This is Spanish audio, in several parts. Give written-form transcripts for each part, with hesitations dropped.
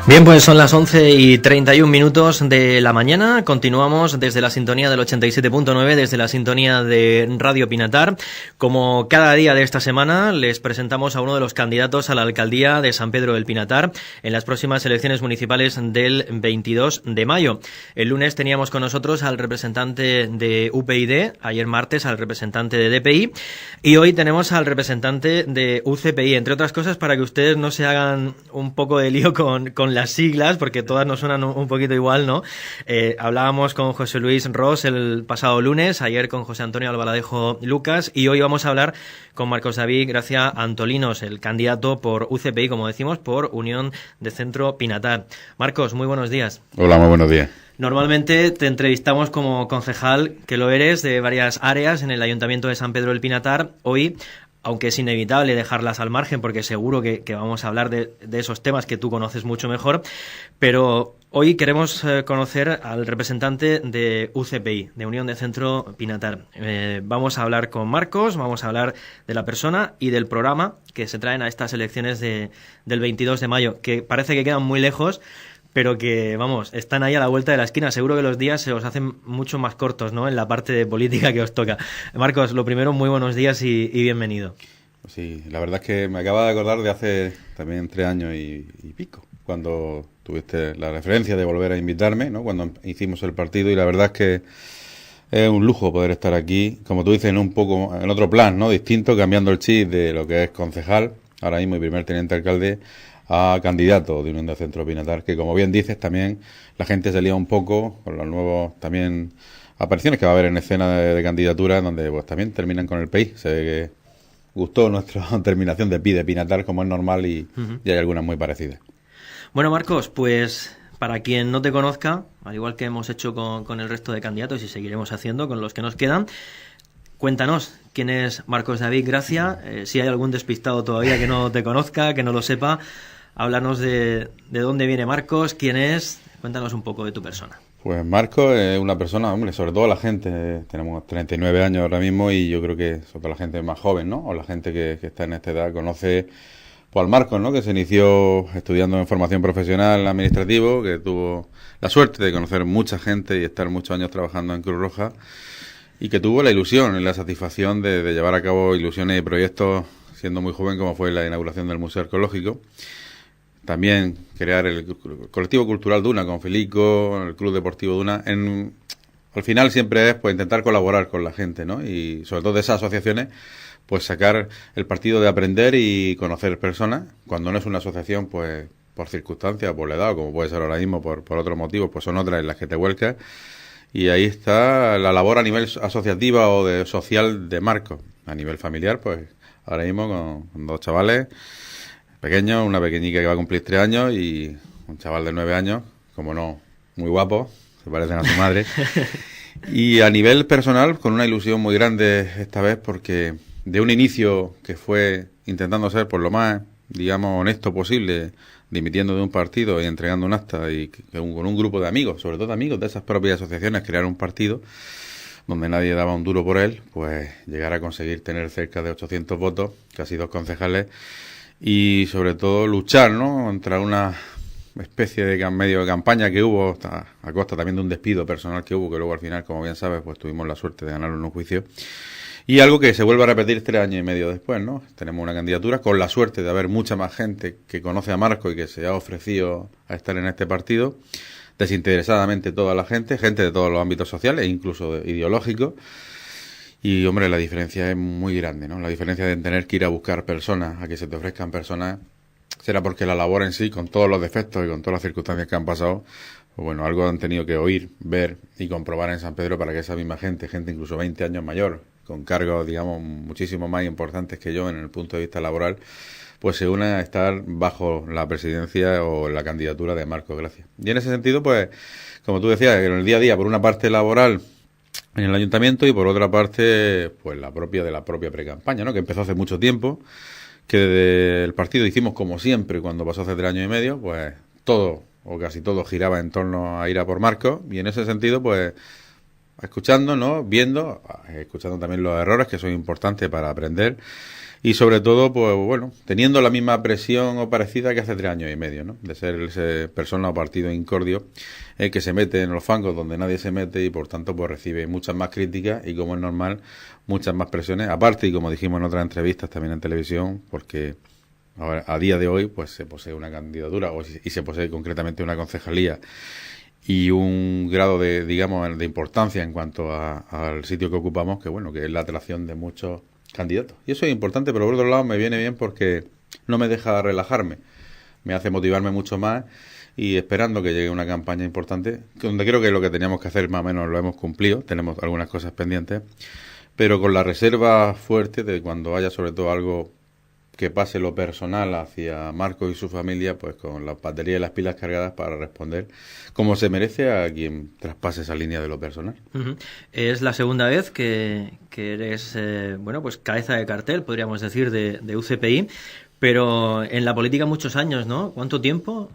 Bien, pues son las 11:31 de la mañana. Continuamos desde la sintonía del 87.9, desde la sintonía de Radio Pinatar. Como cada día de esta semana, les presentamos a uno de los candidatos a la alcaldía de San Pedro del Pinatar en las próximas elecciones municipales del 22 de mayo. El lunes teníamos con nosotros al representante de UPyD, ayer martes al representante de DPI y hoy tenemos al representante de UCPI, entre otras cosas para que ustedes no se hagan un poco de lío con las siglas, porque todas nos suenan un poquito igual, ¿no? Hablábamos con José Luis Ros el pasado lunes, ayer con José Antonio Albaladejo Lucas, y hoy vamos a hablar con Marcos David Gracia Antolinos, el candidato por UCPI, como decimos, por Unión de Centro Pinatar. Marcos, muy buenos días. Hola, muy buenos días. Normalmente te entrevistamos como concejal, que lo eres, de varias áreas en el Ayuntamiento de San Pedro del Pinatar. Hoy, aunque es inevitable dejarlas al margen, porque seguro que vamos a hablar de esos temas que tú conoces mucho mejor, pero hoy queremos conocer al representante de UCPI, de Unión de Centro Pinatar. Vamos a hablar con Marcos, vamos a hablar de la persona y del programa que se traen a estas elecciones del 22 de mayo, que parece que quedan muy lejos, pero que, vamos, están ahí a la vuelta de la esquina. Seguro que los días se os hacen mucho más cortos, ¿no?, en la parte de política que os toca. Marcos, lo primero, muy buenos días y bienvenido. Sí, la verdad es que me acaba de acordar de hace también 3 años y pico, cuando tuviste la referencia de volver a invitarme, ¿no?, cuando hicimos el partido, y la verdad es que es un lujo poder estar aquí, como tú dices, en otro plan, ¿no?, distinto, cambiando el chip de lo que es concejal, ahora mismo y primer teniente alcalde, a candidato de Unión de Centro Pinatar, que como bien dices también la gente se lía un poco con los nuevos también apariciones que va a haber en escena de candidaturas, donde pues también terminan con el PI. Se ve que gustó nuestra terminación de PI de Pinatar, como es normal, y hay algunas muy parecidas. Bueno, Marcos, pues para quien no te conozca, al igual que hemos hecho con el resto de candidatos y seguiremos haciendo con los que nos quedan, cuéntanos, ¿quién es Marcos David Gracia? Si hay algún despistado todavía que no te conozca, que no lo sepa, háblanos de dónde viene Marcos, quién es, cuéntanos un poco de tu persona. Pues Marcos es una persona, hombre, sobre todo la gente, tenemos 39 años ahora mismo, y yo creo que sobre todo la gente más joven, ¿no?, o la gente que está en esta edad, conoce pues al Marcos, ¿no?, que se inició estudiando en formación profesional administrativo, que tuvo la suerte de conocer mucha gente y estar muchos años trabajando en Cruz Roja, y que tuvo la ilusión y la satisfacción de llevar a cabo ilusiones y proyectos siendo muy joven, como fue la inauguración del Museo Arqueológico. También crear el colectivo cultural Duna con Felico, el Club Deportivo Duna. Al final siempre es pues intentar colaborar con la gente, ¿no?, y sobre todo de esas asociaciones pues sacar el partido de aprender y conocer personas. Cuando no es una asociación, pues por circunstancias, por la edad, o como puede ser ahora mismo por otros motivos, pues son otras en las que te vuelcas. Y ahí está la labor a nivel asociativa o de social de Marcos. A nivel familiar, pues ahora mismo con 2 chavales pequeños, una pequeñica que va a cumplir 3 años y un chaval de 9 años, como no, muy guapo, se parecen a su madre. Y a nivel personal, con una ilusión muy grande esta vez, porque de un inicio que fue intentando ser por lo más, digamos, honesto posible, dimitiendo de un partido y entregando un acta, y con un grupo de amigos, sobre todo amigos de esas propias asociaciones, crear un partido donde nadie daba un duro por él, pues llegar a conseguir tener cerca de 800 votos, casi 2 concejales, y sobre todo luchar, ¿no?, contra una especie de medio de campaña que hubo, a costa también de un despido personal que hubo, que luego al final, como bien sabes, pues tuvimos la suerte de ganar un juicio. Y algo que se vuelve a repetir 3 años y medio después, ¿no? Tenemos una candidatura con la suerte de haber mucha más gente que conoce a Marcos y que se ha ofrecido a estar en este partido, desinteresadamente toda la gente de todos los ámbitos sociales e incluso ideológicos. Y, hombre, la diferencia es muy grande, ¿no? La diferencia de tener que ir a buscar personas, a que se te ofrezcan personas, será porque la labor en sí, con todos los defectos y con todas las circunstancias que han pasado, pues bueno, algo han tenido que oír, ver y comprobar en San Pedro para que esa misma gente incluso 20 años mayor, con cargos, digamos, muchísimo más importantes que yo en el punto de vista laboral, pues se une a estar bajo la presidencia o la candidatura de Marcos Gracia. Y en ese sentido, pues, como tú decías, en el día a día, por una parte laboral en el ayuntamiento y por otra parte, pues la propia precampaña, ¿no?, que empezó hace mucho tiempo, que desde el partido hicimos como siempre cuando pasó hace 3 años y medio, pues todo o casi todo giraba en torno a ir a por Marcos, y en ese sentido, pues escuchando, ¿no?, escuchando también los errores, que son importantes para aprender, y sobre todo, pues bueno, teniendo la misma presión o parecida que hace 3 años y medio, ¿no? De ser ese persona o partido incordio que se mete en los fangos donde nadie se mete y por tanto pues recibe muchas más críticas y, como es normal, muchas más presiones. Aparte, y como dijimos en otras entrevistas también en televisión, porque ahora, a día de hoy, pues se posee una candidatura y se posee concretamente una concejalía y un grado de, digamos, de importancia en cuanto al sitio que ocupamos, que bueno, que es la atracción de muchos candidatos. Y eso es importante, pero por otro lado me viene bien porque no me deja relajarme, me hace motivarme mucho más y esperando que llegue una campaña importante, donde creo que lo que teníamos que hacer más o menos lo hemos cumplido, tenemos algunas cosas pendientes, pero con la reserva fuerte de cuando haya sobre todo algo que pase lo personal hacia Marcos y su familia, pues con la batería y las pilas cargadas para responder como se merece a quien traspase esa línea de lo personal. Uh-huh. Es la segunda vez que eres, bueno, pues cabeza de cartel, podríamos decir, de UCPI, pero en la política muchos años, ¿no? ¿Cuánto tiempo?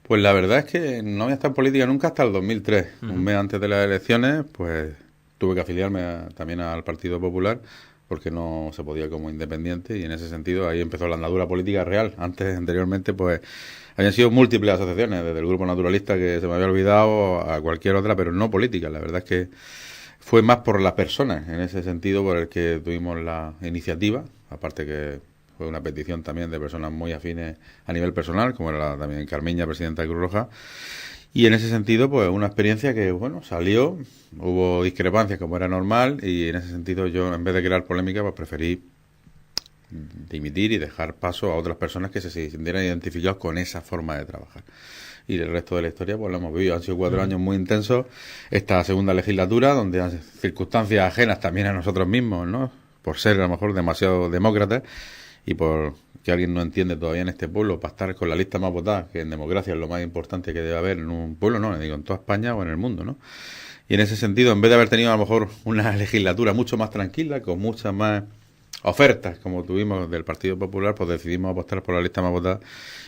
Pues la verdad es que no había estado en política nunca hasta el 2003. Uh-huh. Un mes antes de las elecciones, pues tuve que afiliarme también al Partido Popular, porque no se podía como independiente, y en ese sentido ahí empezó la andadura política real. Anteriormente, pues habían sido múltiples asociaciones, desde el Grupo Naturalista, que se me había olvidado, a cualquier otra, pero no política. La verdad es que fue más por las personas, en ese sentido, por el que tuvimos la iniciativa, aparte que fue una petición también de personas muy afines a nivel personal, como era también Carmiña, presidenta de Cruz Roja. Y en ese sentido, pues una experiencia que, bueno, salió, hubo discrepancias como era normal, y en ese sentido yo, en vez de crear polémica, pues preferí dimitir y dejar paso a otras personas que se sintieran identificados con esa forma de trabajar. Y el resto de la historia, pues lo hemos vivido. Han sido 4 años muy intensos, esta segunda legislatura, donde hay circunstancias ajenas también a nosotros mismos, ¿no? Por ser a lo mejor demasiado demócratas y por que alguien no entiende todavía en este pueblo, para estar con la lista más votada, que en democracia es lo más importante que debe haber en un pueblo, no, digo, en toda España o en el mundo, ¿no? Y en ese sentido, en vez de haber tenido a lo mejor una legislatura mucho más tranquila, con muchas más ofertas como tuvimos del Partido Popular, pues decidimos apostar por la lista más votada,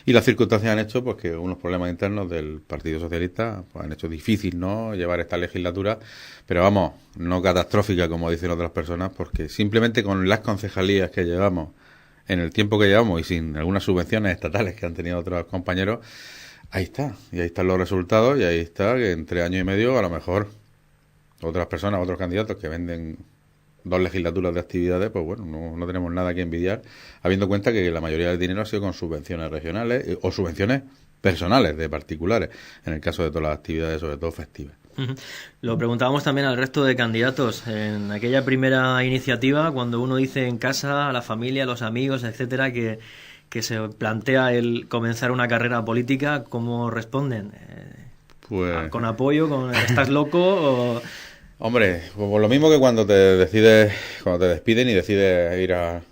y las circunstancias han hecho pues que unos problemas internos del Partido Socialista pues han hecho difícil, ¿no?, llevar esta legislatura, pero vamos, no catastrófica como dicen otras personas, porque simplemente con las concejalías que llevamos en el tiempo que llevamos y sin algunas subvenciones estatales que han tenido otros compañeros, ahí está, y ahí están los resultados, y ahí está que en 3 años y medio a lo mejor otras personas, otros candidatos que venden 2 legislaturas de actividades, pues bueno, no tenemos nada que envidiar, habiendo cuenta que la mayoría del dinero ha sido con subvenciones regionales o subvenciones personales de particulares, en el caso de todas las actividades, sobre todo festivas. Lo preguntábamos también al resto de candidatos en aquella primera iniciativa, cuando uno dice en casa, a la familia, a los amigos, etcétera, que se plantea el comenzar una carrera política, ¿cómo responden? Pues ¿con apoyo? ¿Estás loco? O... Hombre, pues lo mismo que cuando te despiden y decides ir al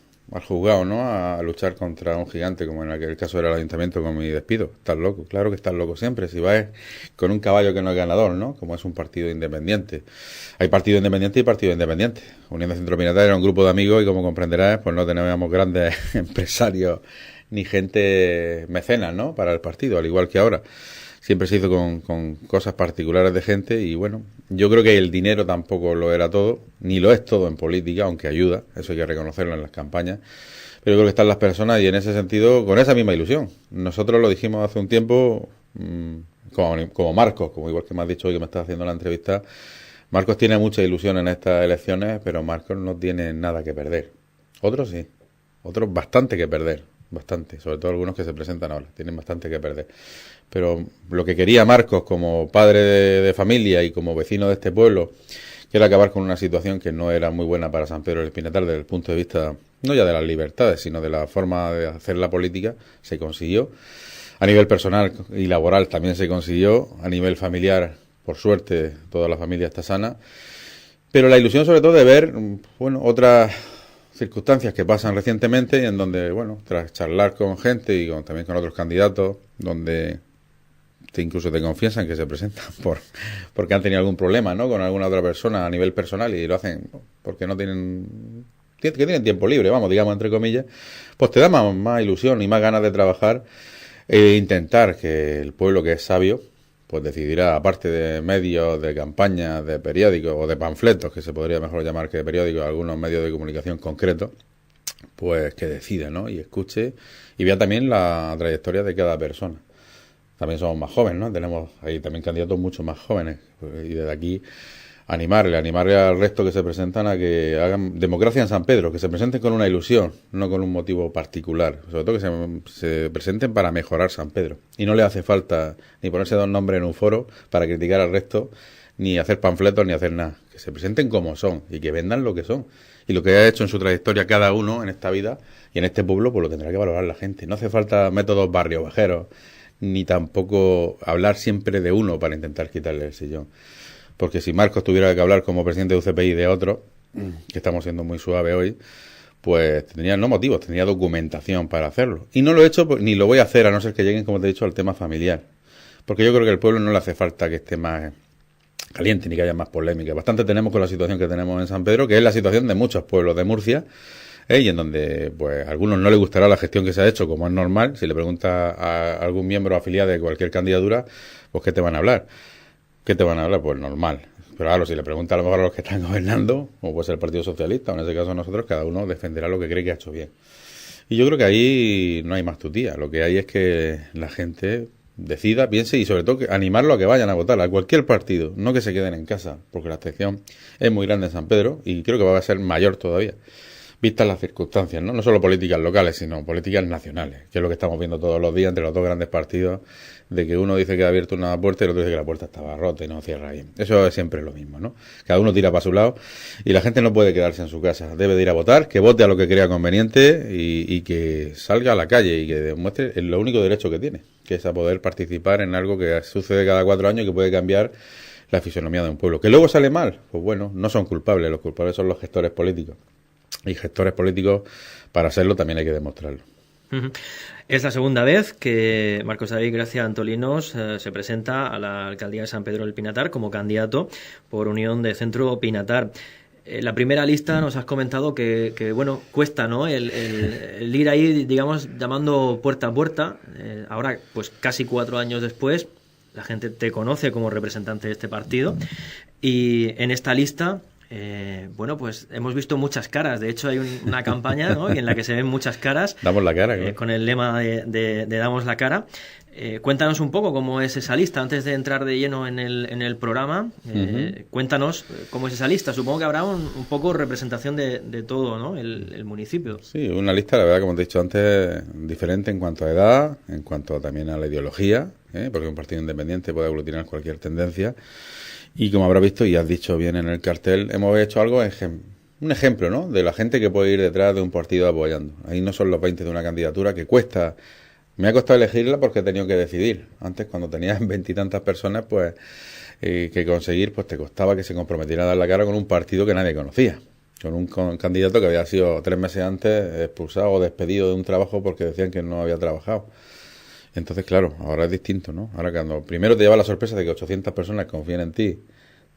juzgado, ¿no?, a luchar contra un gigante, como en aquel caso era el ayuntamiento con mi despido. Estás loco, claro que estás loco siempre, si vas con un caballo que no es ganador, ¿no?, como es un partido independiente. Hay partido independiente y partido independiente. Unión de Centro Pinatar era un grupo de amigos y, como comprenderás, pues no teníamos grandes empresarios ni gente mecenas, ¿no?, para el partido, al igual que ahora. Siempre se hizo con cosas particulares de gente, y bueno, yo creo que el dinero tampoco lo era todo, ni lo es todo en política, aunque ayuda, eso hay que reconocerlo en las campañas, pero yo creo que están las personas, y en ese sentido, con esa misma ilusión. Nosotros lo dijimos hace un tiempo, como Marcos, como igual que me has dicho hoy que me estás haciendo la entrevista, Marcos tiene mucha ilusión en estas elecciones, pero Marcos no tiene nada que perder. Otros sí, otros bastante que perder. Bastante, sobre todo algunos que se presentan ahora, tienen bastante que perder. Pero lo que quería Marcos como padre de familia y como vecino de este pueblo, que era acabar con una situación que no era muy buena para San Pedro del Pinatar desde el punto de vista, no ya de las libertades, sino de la forma de hacer la política, se consiguió. A nivel personal y laboral también se consiguió. A nivel familiar, por suerte, toda la familia está sana. Pero la ilusión sobre todo de ver, bueno, otras circunstancias que pasan recientemente, y en donde, bueno, tras charlar con gente y también con otros candidatos, donde incluso te confiesan que se presentan porque han tenido algún problema, ¿no?, con alguna otra persona a nivel personal, y lo hacen porque no tienen tiempo libre, vamos, digamos, entre comillas, pues te da más ilusión y más ganas de trabajar e intentar que el pueblo, que es sabio, pues decidirá, aparte de medios, de campañas, de periódicos o de panfletos, que se podría mejor llamar que periódicos, algunos medios de comunicación concretos, pues que decida, ¿no? Y escuche y vea también la trayectoria de cada persona. También somos más jóvenes, ¿no? Tenemos ahí también candidatos mucho más jóvenes. Y desde aquí animarle al resto que se presentan a que hagan democracia en San Pedro, que se presenten con una ilusión, no con un motivo particular. Sobre todo que se presenten para mejorar San Pedro. Y no le hace falta ni ponerse dos nombres en un foro para criticar al resto, ni hacer panfletos, ni hacer nada. Que se presenten como son y que vendan lo que son. Y lo que ha hecho en su trayectoria cada uno en esta vida y en este pueblo, pues lo tendrá que valorar la gente. No hace falta métodos barrio bajeros, ni tampoco hablar siempre de uno para intentar quitarle el sillón. Porque si Marcos tuviera que hablar como presidente de UCPI de otro, que estamos siendo muy suave hoy, pues tendría no motivos, tendría documentación para hacerlo. Y no lo he hecho ni lo voy a hacer, a no ser que lleguen, como te he dicho, al tema familiar. Porque yo creo que al pueblo no le hace falta que esté más caliente ni que haya más polémica. Bastante tenemos con la situación que tenemos en San Pedro, que es la situación de muchos pueblos de Murcia, y en donde pues a algunos no les gustará la gestión que se ha hecho, como es normal. Si le preguntas a algún miembro afiliado de cualquier candidatura, pues ¿qué te van a hablar? ¿Qué te van a hablar? Pues normal. Pero claro, si le preguntas a lo mejor a los que están gobernando, como puede ser el Partido Socialista, o en ese caso nosotros, cada uno defenderá lo que cree que ha hecho bien. Y yo creo que ahí no hay más tutía. Lo que hay es que la gente decida, piense y sobre todo que animarlo a que vayan a votar a cualquier partido, no que se queden en casa, porque la abstención es muy grande en San Pedro y creo que va a ser mayor todavía, vistas las circunstancias, ¿no? No solo políticas locales, sino políticas nacionales, que es lo que estamos viendo todos los días entre los dos grandes partidos, de que uno dice que ha abierto una puerta y el otro dice que la puerta estaba rota y no cierra bien. Eso es siempre lo mismo, ¿no? Cada uno tira para su lado y la gente no puede quedarse en su casa, debe de ir a votar, que vote a lo que crea conveniente y que salga a la calle y que demuestre lo único derecho que tiene, que es a poder participar en algo que sucede cada 4 años y que puede cambiar la fisonomía de un pueblo. ¿Que luego sale mal? Pues bueno, no son culpables, los culpables son los gestores políticos. Y gestores políticos, para hacerlo también hay que demostrarlo. Es la segunda vez que Marcos David Gracia Antolinos se presenta a la alcaldía de San Pedro del Pinatar como candidato por Unión de Centro Pinatar. La primera lista nos has comentado que bueno, cuesta, ¿no? El ir ahí, digamos, llamando puerta a puerta. Ahora, pues casi 4 años después, la gente te conoce como representante de este partido. Y en esta lista, bueno, pues hemos visto muchas caras. De hecho, hay una campaña, ¿no?, en la que se ven muchas caras. Damos la cara, claro. Con el lema de Damos la cara. Cuéntanos un poco cómo es esa lista antes de entrar de lleno en el programa. Cuéntanos cómo es esa lista. Supongo que habrá un poco representación de todo, ¿no?, el municipio. Sí, una lista, la verdad, como te he dicho antes, diferente en cuanto a edad, en cuanto también a la ideología, porque un partido independiente puede aglutinar cualquier tendencia. Y como habrás visto y has dicho bien en el cartel, hemos hecho algo, un ejemplo, ¿no?, de la gente que puede ir detrás de un partido apoyando. Ahí no son los 20 de una candidatura que cuesta. Me ha costado elegirla porque he tenido que decidir. Antes, cuando tenías 20 y tantas personas, pues que conseguir, pues te costaba que se comprometiera a dar la cara con un partido que nadie conocía. Con un candidato que había sido 3 meses antes expulsado o despedido de un trabajo porque decían que no había trabajado. Entonces, claro, ahora es distinto, ¿no? Ahora cuando primero te lleva la sorpresa de que 800 personas confíen en ti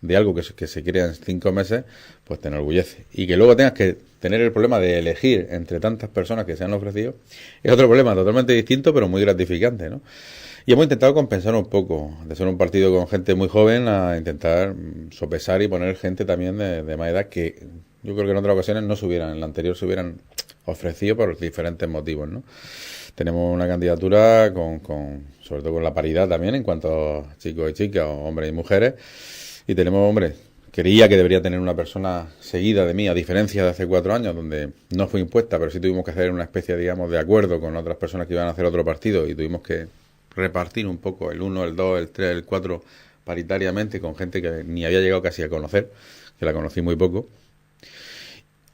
de algo que se crea en 5 meses, pues te enorgullece. Y que luego tengas que tener el problema de elegir entre tantas personas que se han ofrecido, es otro problema totalmente distinto, pero muy gratificante, ¿no? Y hemos intentado compensar un poco, de ser un partido con gente muy joven, a intentar sopesar y poner gente también de más edad que yo creo que en otras ocasiones en la anterior se hubieran ofrecido por diferentes motivos, ¿no? Tenemos una candidatura sobre todo con la paridad también en cuanto a chicos y chicas, hombres y mujeres. Y tenemos, hombre, creía que debería tener una persona seguida de mí, a diferencia de hace 4 años, donde no fue impuesta, pero sí tuvimos que hacer una especie, digamos, de acuerdo con otras personas que iban a hacer otro partido y tuvimos que repartir un poco el 1, el 2, el 3, el 4 paritariamente con gente que ni había llegado casi a conocer, que la conocí muy poco,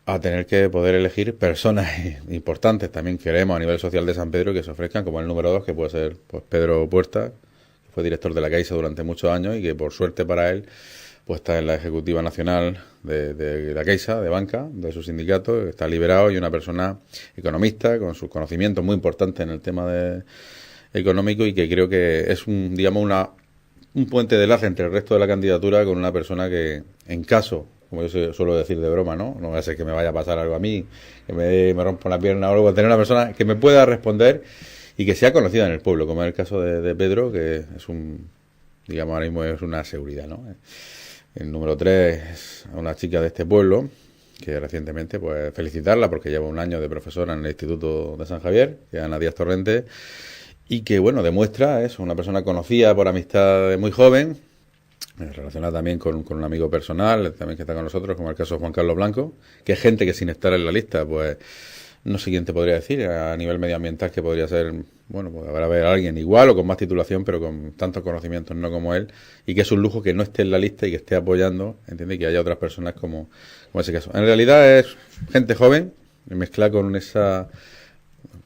a tener que poder elegir personas importantes. También queremos a nivel social de San Pedro que se ofrezcan, como el número 2, que puede ser pues Pedro Puerta, que fue director de la Caixa durante muchos años y que por suerte para él pues está en la Ejecutiva Nacional de la Caixa, de banca, de su sindicato, está liberado y una persona economista con sus conocimientos muy importantes en el tema económico y que creo que es un puente de enlace entre el resto de la candidatura con una persona que, en caso, como yo suelo decir de broma, no va a ser que me vaya a pasar algo a mí, que me rompa una pierna o algo, tener una persona que me pueda responder y que sea conocida en el pueblo, como es el caso de Pedro, que es digamos ahora mismo es una seguridad, ¿no? El número 3 es una chica de este pueblo, que recientemente, pues felicitarla porque lleva un año de profesora en el Instituto de San Javier, que es Ana Díaz Torrente, y que, bueno, demuestra eso, una persona conocida por amistad de muy joven, relacionada también con un amigo personal, también que está con nosotros, como el caso de Juan Carlos Blanco, que es gente que sin estar en la lista, pues no sé quién te podría decir a nivel medioambiental que podría ser, bueno, pues habrá haber alguien igual o con más titulación, pero con tantos conocimientos no como él, y que es un lujo que no esté en la lista y que esté apoyando, entiende, que haya otras personas como ese caso. En realidad es gente joven, mezclada con esa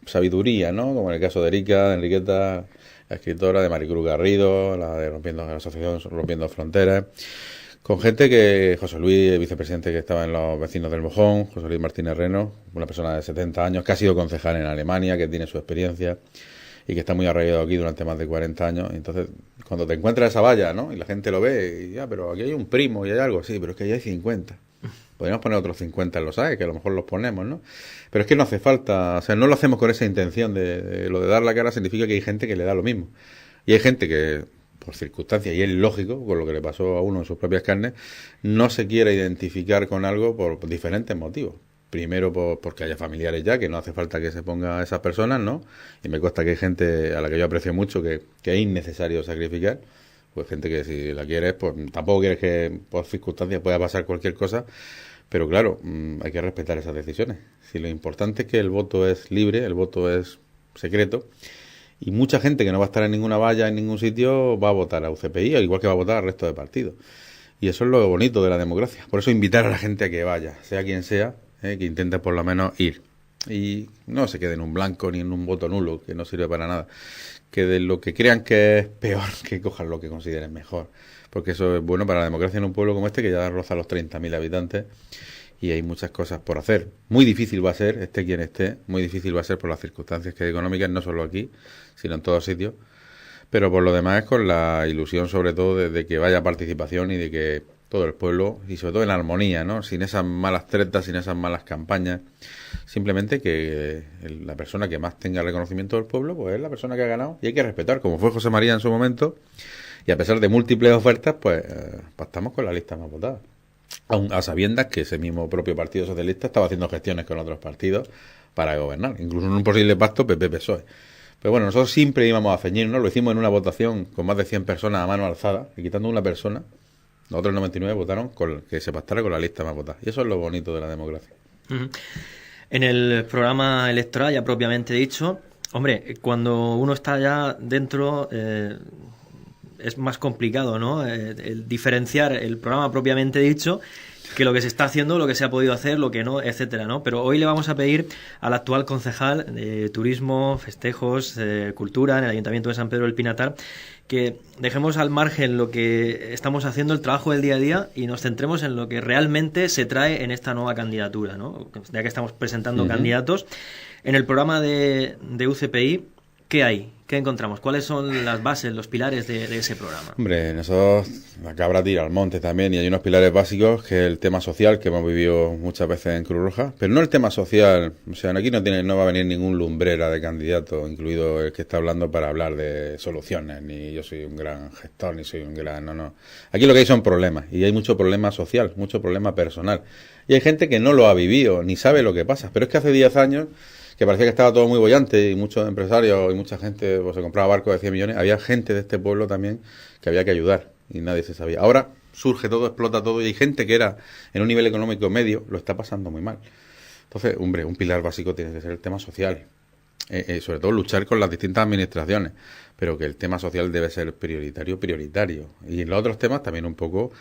sabiduría, ¿no? Como en el caso de Enriqueta, la escritora, de Maricruz Garrido, la asociación Rompiendo Fronteras, con gente que, José Luis, vicepresidente que estaba en los Vecinos del Mojón, José Luis Martínez Reno, una persona de 70 años, que ha sido concejal en Alemania, que tiene su experiencia y que está muy arraigado aquí durante más de 40 años. Entonces, cuando te encuentras esa valla, ¿no? Y la gente lo ve, y ya, pero aquí hay un primo y hay algo, sí, pero es que ahí hay 50. Podríamos poner otros 50 en los AE, que a lo mejor los ponemos, ¿no? Pero es que no hace falta, o sea, no lo hacemos con esa intención de lo de dar la cara, significa que hay gente que le da lo mismo. Y hay gente que, por circunstancias, y es lógico, con lo que le pasó a uno en sus propias carnes, no se quiere identificar con algo por diferentes motivos. Primero, porque haya familiares ya, que no hace falta que se ponga a esas personas, ¿no? Y me consta que hay gente a la que yo aprecio mucho que es innecesario sacrificar. Pues gente que si la quieres, pues tampoco quieres que por circunstancias pueda pasar cualquier cosa, pero claro, hay que respetar esas decisiones. Si lo importante es que el voto es libre, el voto es secreto, y mucha gente que no va a estar en ninguna valla, en ningún sitio, va a votar a UCPI, al igual que va a votar al resto de partidos. Y eso es lo bonito de la democracia. Por eso invitar a la gente a que vaya, sea quien sea, que intente por lo menos ir. Y no se quede en un blanco ni en un voto nulo, que no sirve para nada. Que de lo que crean que es peor, que cojan lo que consideren mejor. Porque eso es bueno para la democracia en un pueblo como este, que ya roza los 30.000 habitantes, y hay muchas cosas por hacer. Muy difícil va a ser, esté quien esté, muy difícil va a ser por las circunstancias que hay económicas, no solo aquí, sino en todos sitios. Pero por lo demás es con la ilusión, sobre todo, de que vaya participación y de que todo el pueblo, y sobre todo en armonía, ¿no? Sin esas malas tretas, sin esas malas campañas. Simplemente que la persona que más tenga reconocimiento del pueblo, pues es la persona que ha ganado, y hay que respetar, como fue José María en su momento, y a pesar de múltiples ofertas, pues pactamos con la lista más votada. Aun a sabiendas que ese mismo propio Partido Socialista estaba haciendo gestiones con otros partidos para gobernar, incluso en un posible pacto PP-PSOE. Pero bueno, nosotros siempre íbamos a ceñirnos, lo hicimos en una votación con más de 100 personas a mano alzada, y quitando una persona, los otros 99 votaron que se pactara con la lista más votada. Y eso es lo bonito de la democracia. Uh-huh. En el programa electoral, ya propiamente dicho, hombre, cuando uno está ya dentro, es más complicado, ¿no? El diferenciar el programa propiamente dicho que lo que se está haciendo, lo que se ha podido hacer, lo que no, etcétera, ¿no? Pero hoy le vamos a pedir al actual concejal de Turismo, Festejos, Cultura en el Ayuntamiento de San Pedro del Pinatar, que dejemos al margen lo que estamos haciendo, el trabajo del día a día, y nos centremos en lo que realmente se trae en esta nueva candidatura, ¿no? Ya que estamos presentando candidatos. En el programa de UCPI, ¿qué hay? ¿Qué encontramos? ¿Cuáles son las bases, los pilares de ese programa? Hombre, nosotros, la cabra tira al monte también, y hay unos pilares básicos, que es el tema social, que hemos vivido muchas veces en Cruz Roja, pero no el tema social. O sea, aquí no va a venir ningún lumbrera de candidato, incluido el que está hablando para hablar de soluciones, ni yo soy un gran gestor, ni soy un gran... No. Aquí lo que hay son problemas, y hay mucho problema social, mucho problema personal. Y hay gente que no lo ha vivido, ni sabe lo que pasa. Pero es que hace 10 años... que parecía que estaba todo muy bollante, y muchos empresarios y mucha gente pues se compraba barcos de 100 millones, había gente de este pueblo también que había que ayudar y nadie se sabía. Ahora surge todo, explota todo, y hay gente que era en un nivel económico medio, lo está pasando muy mal. Entonces, hombre, un pilar básico tiene que ser el tema social, sobre todo luchar con las distintas administraciones, pero que el tema social debe ser prioritario, y en los otros temas también un poco,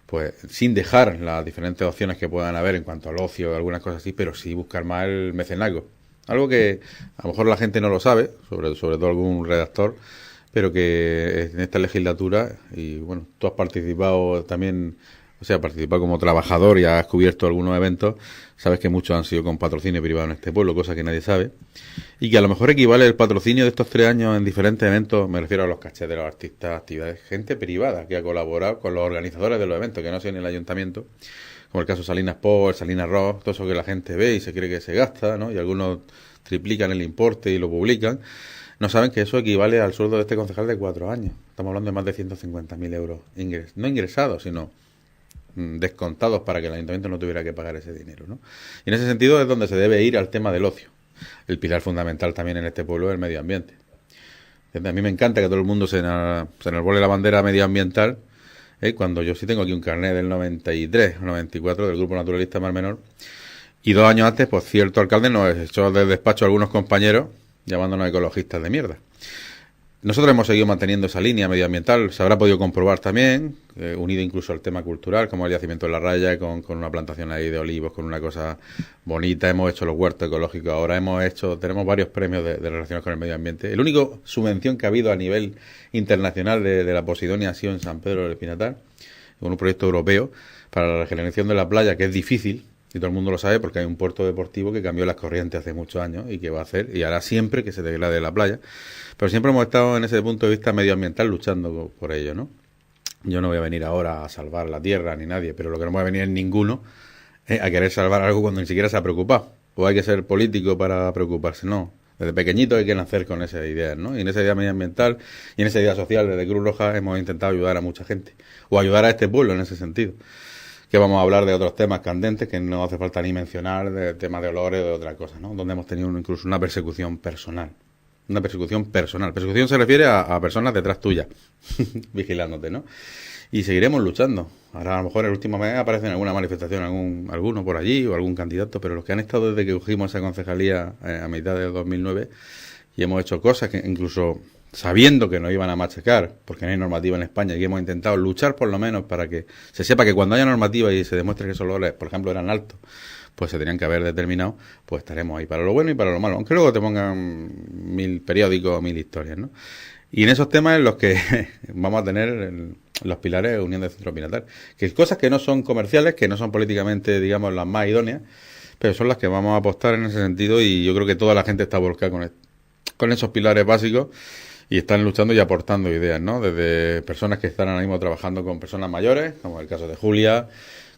pues sin dejar las diferentes opciones que puedan haber en cuanto al ocio, algunas cosas así, pero sí buscar más el mecenazgo. Algo que a lo mejor la gente no lo sabe, sobre todo algún redactor, pero que en esta legislatura, y bueno, tú has participado también, o sea, participado como trabajador y has cubierto algunos eventos, sabes que muchos han sido con patrocinio privado en este pueblo, cosa que nadie sabe, y que a lo mejor equivale el patrocinio de estos 3 años en diferentes eventos, me refiero a los cachés de los artistas, actividades, gente privada que ha colaborado con los organizadores de los eventos, que no son el ayuntamiento, como el caso Salinas Sport, Salinas Rock, todo eso que la gente ve y se cree que se gasta, ¿no? Y algunos triplican el importe y lo publican. No saben que eso equivale al sueldo de este concejal de 4 años. Estamos hablando de más de 150.000 euros no ingresados, sino descontados para que el ayuntamiento no tuviera que pagar ese dinero, ¿no? Y en ese sentido es donde se debe ir al tema del ocio. El pilar fundamental también en este pueblo es el medio ambiente. A mí me encanta que todo el mundo se enarbole la bandera medioambiental, cuando yo sí tengo aquí un carnet del 93 o 94 del Grupo Naturalista Mar Menor, y 2 años antes, pues cierto alcalde nos echó del despacho a algunos compañeros llamándonos ecologistas de mierda. Nosotros hemos seguido manteniendo esa línea medioambiental, se habrá podido comprobar también, unido incluso al tema cultural, como el yacimiento de la Raya, con una plantación ahí de olivos, con una cosa bonita. Hemos hecho los huertos ecológicos, ahora tenemos varios premios de relacionados con el medio ambiente. El único subvención que ha habido a nivel internacional de la Posidonia ha sido en San Pedro del Pinatar, con un proyecto europeo para la regeneración de la playa, que es difícil, y todo el mundo lo sabe porque hay un puerto deportivo que cambió las corrientes hace muchos años y que va a hacer, y hará siempre que se degrade la playa. Pero siempre hemos estado en ese punto de vista medioambiental luchando por ello, ¿no? Yo no voy a venir ahora a salvar la tierra ni nadie, pero lo que no voy a venir es ninguno a querer salvar algo cuando ni siquiera se ha preocupado. O hay que ser político para preocuparse, no. Desde pequeñito hay que nacer con esas ideas, ¿no? Y en esa idea medioambiental y en esa idea social desde Cruz Roja hemos intentado ayudar a mucha gente. O ayudar a este pueblo en ese sentido. Que vamos a hablar de otros temas candentes que no hace falta ni mencionar, de temas de olores o de otras cosas, ¿no? Donde hemos tenido incluso una persecución personal. Una persecución personal. Persecución se refiere a personas detrás tuya, vigilándote, ¿no? Y seguiremos luchando. Ahora a lo mejor el último mes aparece en alguna manifestación alguno por allí o algún candidato, pero los que han estado desde que cogimos esa concejalía a mitad de 2009 y hemos hecho cosas que incluso sabiendo que nos iban a machacar, porque no hay normativa en España, y hemos intentado luchar por lo menos para que se sepa que cuando haya normativa y se demuestre que esos olores, por ejemplo, eran altos, pues se tenían que haber determinado, pues estaremos ahí para lo bueno y para lo malo, aunque luego te pongan 1000 periódicos o 1000 historias, ¿no? Y en esos temas en los que vamos a tener los pilares Unión de Centro Pinatar, que es cosas que no son comerciales, que no son políticamente, digamos, las más idóneas, pero son las que vamos a apostar en ese sentido, y yo creo que toda la gente está volcada con esos pilares básicos. Y están luchando y aportando ideas, ¿no? Desde personas que están ahora mismo trabajando con personas mayores, como el caso de Julia,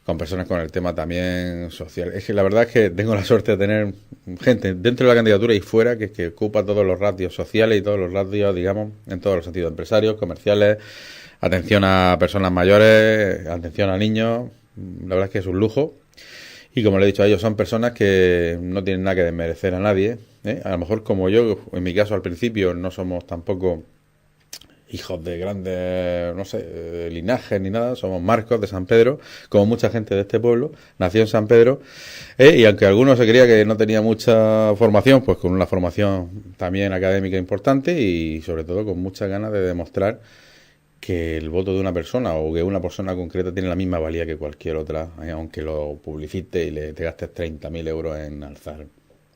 con personas con el tema también social. Es que la verdad es que tengo la suerte de tener gente dentro de la candidatura y fuera que ocupa todos los ratios sociales y todos los ratios, digamos, en todos los sentidos, empresarios, comerciales, atención a personas mayores, atención a niños. La verdad es que es un lujo. Y como le he dicho a ellos, son personas que no tienen nada que desmerecer a nadie, ¿eh? A lo mejor como yo, en mi caso al principio, no somos tampoco hijos de grandes, no sé, linajes ni nada, somos Marcos de San Pedro, como mucha gente de este pueblo, nació en San Pedro, y aunque algunos se creía que no tenía mucha formación, pues con una formación también académica importante y sobre todo con muchas ganas de demostrar que el voto de una persona o que una persona concreta tiene la misma valía que cualquier otra, aunque lo publicite y te gastes 30.000 euros en alzar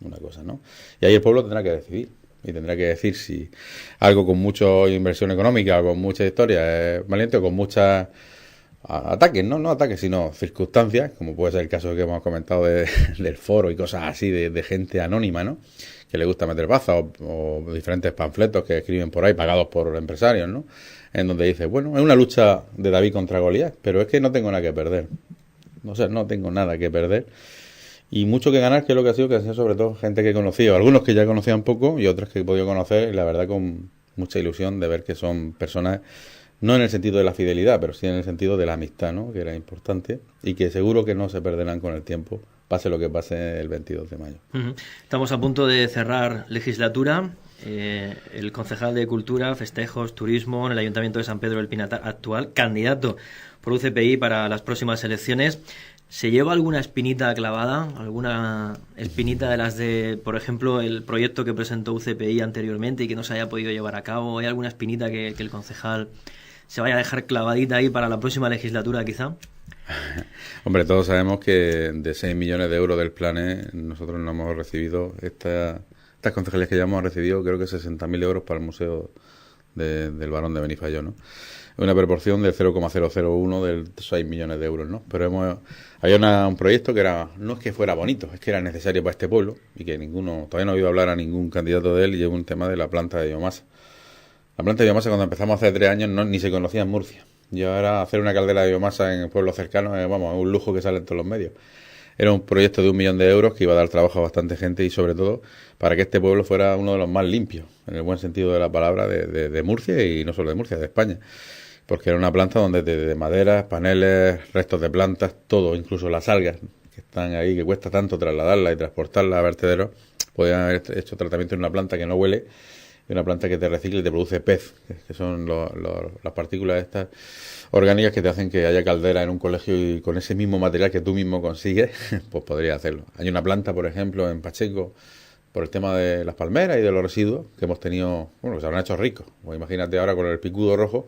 una cosa, ¿no? Y ahí el pueblo tendrá que decidir y tendrá que decir si algo con mucha inversión económica o con mucha historia es valiente o con muchas ataques, no ataques, sino circunstancias, como puede ser el caso que hemos comentado del foro y cosas así de gente anónima, ¿no? Que le gusta meter baza o diferentes panfletos que escriben por ahí pagados por empresarios, ¿no? En donde dice, bueno, es una lucha de David contra Goliat, pero es que no tengo nada que perder. O sea, no tengo nada que perder. Y mucho que ganar, que es lo que ha sido sobre todo gente que he conocido. Algunos que ya conocía un poco y otros que he podido conocer, y la verdad con mucha ilusión de ver que son personas, no en el sentido de la fidelidad, pero sí en el sentido de la amistad, ¿no? Que era importante y que seguro que no se perderán con el tiempo, pase lo que pase el 22 de mayo. Estamos a punto de cerrar legislatura. El concejal de Cultura, Festejos, Turismo en el Ayuntamiento de San Pedro del Pinatar, actual candidato por UCPI para las próximas elecciones, ¿se lleva alguna espinita clavada? ¿Alguna espinita de las de, por ejemplo, el proyecto que presentó UCPI anteriormente y que no se haya podido llevar a cabo? ¿Hay alguna espinita que el concejal se vaya a dejar clavadita ahí para la próxima legislatura quizá? Hombre, todos sabemos que de 6 millones de euros del PLANE nosotros no hemos recibido estas concejalías que ya hemos recibido, creo que 60.000 euros para el Museo del Barón de Benifayó, ¿no? Es una proporción del 0,001 de 6 millones de euros, ¿no? Pero había un proyecto que no es que fuera bonito, es que era necesario para este pueblo y que todavía no he oído hablar a ningún candidato de él, y es un tema de la planta de biomasa. La planta de biomasa cuando empezamos hace 3 años ni se conocía en Murcia. Y ahora hacer una caldera de biomasa en pueblos cercanos es un lujo que sale en todos los medios. Era un proyecto de 1 millón de euros que iba a dar trabajo a bastante gente y sobre todo para que este pueblo fuera uno de los más limpios, en el buen sentido de la palabra, de Murcia y no solo de Murcia, de España. porque era una planta donde de maderas, paneles, restos de plantas, todo, incluso las algas que están ahí, que cuesta tanto trasladarlas y transportarlas a vertederos, podían haber hecho tratamiento en una planta que no huele, y una planta que te recicla y te produce pez, que son las partículas estas orgánicas que te hacen que haya caldera en un colegio, y con ese mismo material que tú mismo consigues, pues podría hacerlo. Hay una planta, por ejemplo, en Pacheco, por el tema de las palmeras y de los residuos, que hemos tenido, bueno, que se habrán hecho ricos. Pues imagínate ahora con el picudo rojo,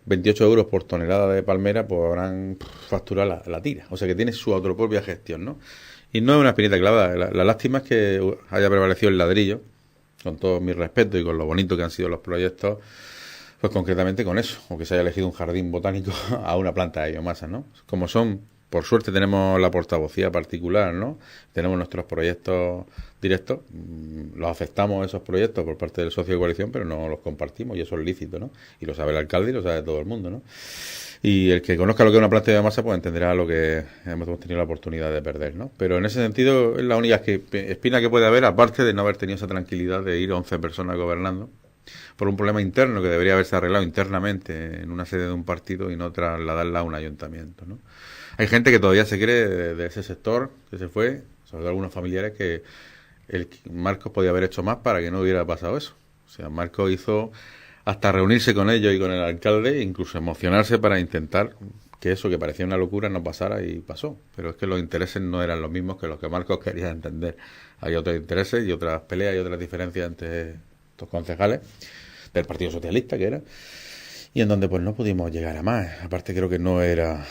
28 euros por tonelada de palmera, pues habrán facturado la tira. O sea que tiene su propia gestión, ¿no? Y no es una espinita clavada. La lástima es que haya prevalecido el ladrillo, con todo mi respeto y con lo bonito que han sido los proyectos, pues concretamente con eso, o que se haya elegido un jardín botánico a una planta de biomasa, ¿no? Como son, por suerte tenemos la portavocía particular, ¿no? Tenemos nuestros proyectos directos, los aceptamos esos proyectos por parte del socio de coalición, pero no los compartimos, y eso es lícito, ¿no? Y lo sabe el alcalde y lo sabe todo el mundo, ¿no? Y el que conozca lo que es una planta de biomasa, pues entenderá lo que hemos tenido la oportunidad de perder, ¿no? Pero en ese sentido es la única espina que puede haber, aparte de no haber tenido esa tranquilidad de ir 11 personas gobernando, por un problema interno que debería haberse arreglado internamente en una sede de un partido y no trasladarla a un ayuntamiento, ¿no? Hay gente que todavía se cree de ese sector que se fue, sobre todo algunos familiares, que Marcos podía haber hecho más para que no hubiera pasado eso. O sea, Marcos hizo hasta reunirse con ellos y con el alcalde, incluso emocionarse para intentar que eso que parecía una locura no pasara, y pasó. Pero es que los intereses no eran los mismos que los que Marcos quería entender. Hay otros intereses y otras peleas y otras diferencias entre estos concejales del Partido Socialista, que era, y en donde pues no pudimos llegar a más. Aparte creo que no era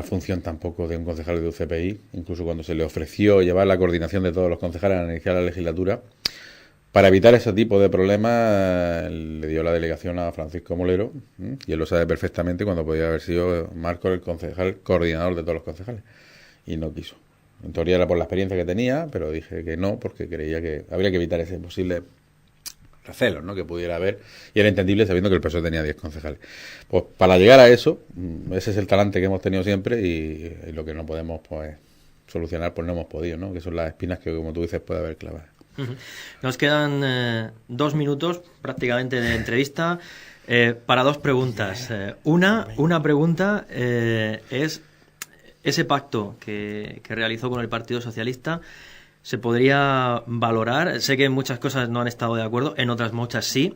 función tampoco de un concejal de UCPI, incluso cuando se le ofreció llevar la coordinación de todos los concejales al iniciar la legislatura, para evitar ese tipo de problemas le dio la delegación a Francisco Molero, y él lo sabe perfectamente, cuando podía haber sido Marcos el concejal coordinador de todos los concejales, y no quiso. En teoría era por la experiencia que tenía, pero dije que no, porque creía que habría que evitar ese posible recelos, ¿no?, que pudiera haber, y era entendible sabiendo que el PSOE tenía 10 concejales. Pues para llegar a eso, ese es el talante que hemos tenido siempre, y lo que no podemos pues solucionar, pues no hemos podido, ¿no?, que son las espinas que, como tú dices, puede haber clavadas. Nos quedan 2 minutos prácticamente de entrevista para 2 preguntas. Una pregunta es ese pacto que realizó con el Partido Socialista. ¿Se podría valorar? Sé que en muchas cosas no han estado de acuerdo, en otras muchas sí,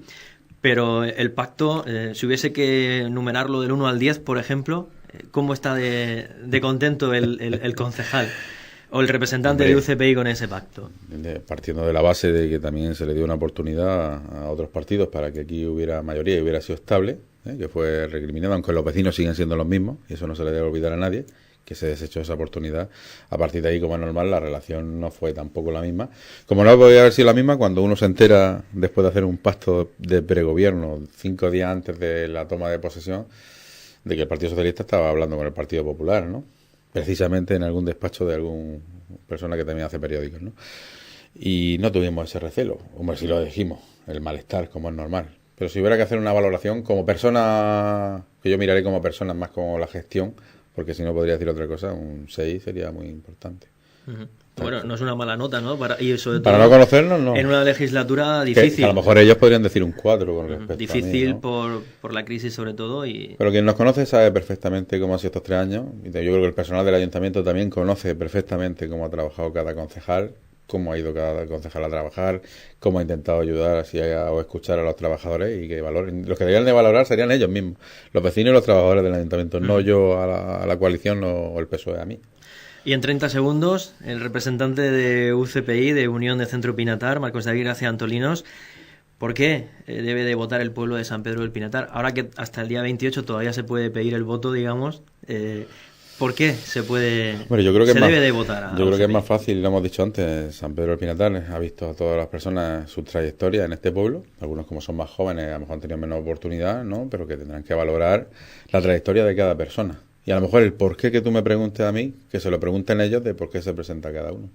pero el pacto, si hubiese que numerarlo del 1 al 10, por ejemplo, ¿cómo está de contento el concejal o el representante de UCPI con ese pacto? Partiendo de la base de que también se le dio una oportunidad a otros partidos para que aquí hubiera mayoría y hubiera sido estable, que fue recriminado, aunque los vecinos siguen siendo los mismos, y eso no se le debe olvidar a nadie, que se desechó esa oportunidad. A partir de ahí, como es normal, la relación no fue tampoco la misma. Como no podía haber sido la misma cuando uno se entera, después de hacer un pacto de pregobierno, 5 días antes de la toma de posesión, de que el Partido Socialista estaba hablando con el Partido Popular, ¿no?, precisamente en algún despacho de alguna persona que también hace periódicos, ¿no? Y no tuvimos ese recelo. Hombre, sí lo dijimos, el malestar, como es normal. Pero si hubiera que hacer una valoración como persona, que yo miraré como persona más como la gestión, porque si no podría decir otra cosa, un 6 sería muy importante. Uh-huh. Bueno, no es una mala nota, ¿no? Y sobre todo, para no conocernos, no. En una legislatura difícil. Que a lo mejor ellos podrían decir un 4 con respecto difícil a mí, ¿no? por la crisis sobre todo. Pero quien nos conoce sabe perfectamente cómo han sido estos 3 años. Y yo creo que el personal del ayuntamiento también conoce perfectamente cómo ha trabajado cada concejal, cómo ha ido cada concejal a trabajar, cómo ha intentado ayudar así o escuchar a los trabajadores, y que valoren. Los que deberían de valorar serían ellos mismos, los vecinos y los trabajadores del ayuntamiento, no yo a la coalición o el PSOE a mí. Y en 30 segundos, el representante de UCPI, de Unión de Centro Pinatar, Marcos David Gracia Antolinos, ¿por qué debe de votar el pueblo de San Pedro del Pinatar? Ahora que hasta el día 28 todavía se puede pedir el voto, digamos, ¿por qué se puede debe de votar? Yo creo que es más fácil, lo hemos dicho antes, San Pedro del Pinatar ha visto a todas las personas su trayectoria en este pueblo, algunos como son más jóvenes a lo mejor han tenido menos oportunidad, ¿no?, pero que tendrán que valorar la trayectoria de cada persona. Y a lo mejor el por qué que tú me preguntes a mí, que se lo pregunten ellos de por qué se presenta cada uno.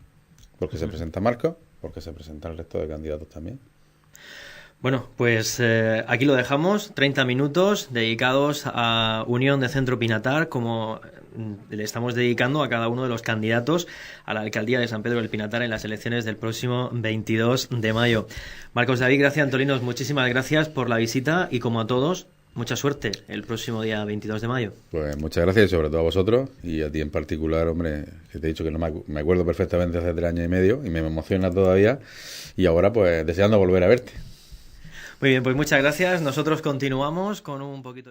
¿Por qué se presenta Marcos? ¿Por qué se presenta el resto de candidatos también? Bueno, pues aquí lo dejamos, 30 minutos dedicados a Unión de Centro Pinatar, como le estamos dedicando a cada uno de los candidatos a la alcaldía de San Pedro del Pinatar en las elecciones del próximo 22 de mayo. Marcos David Gracia Antolinos, muchísimas gracias por la visita, y como a todos, Mucha suerte el próximo día 22 de mayo. Pues muchas gracias, y sobre todo a vosotros y a ti en particular, hombre, que te he dicho que no me acuerdo perfectamente hace 3 años y medio y me emociona todavía, y ahora pues deseando volver a verte. Muy bien, pues muchas gracias. Nosotros continuamos con un poquito de...